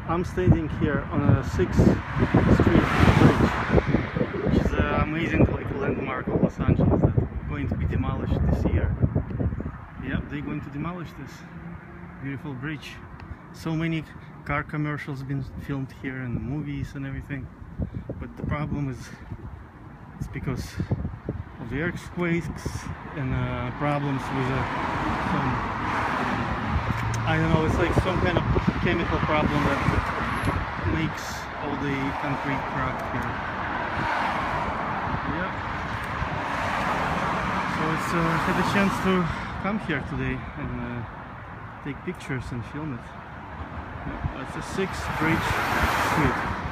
I'm standing here on a 6th Street bridge, which is an amazing landmark of Los Angeles that's going to be demolished this year. Yep, they're going to demolish this beautiful bridge. So many car commercials been filmed here and movies and everything, but the problem is it's because of the earthquakes and problems with some, I don't know, it's like some kind of chemical problem that makes all the concrete crack here. Yep. So it's had a chance to come here today and take pictures and film it. Yep. That's the 6th Bridge Street.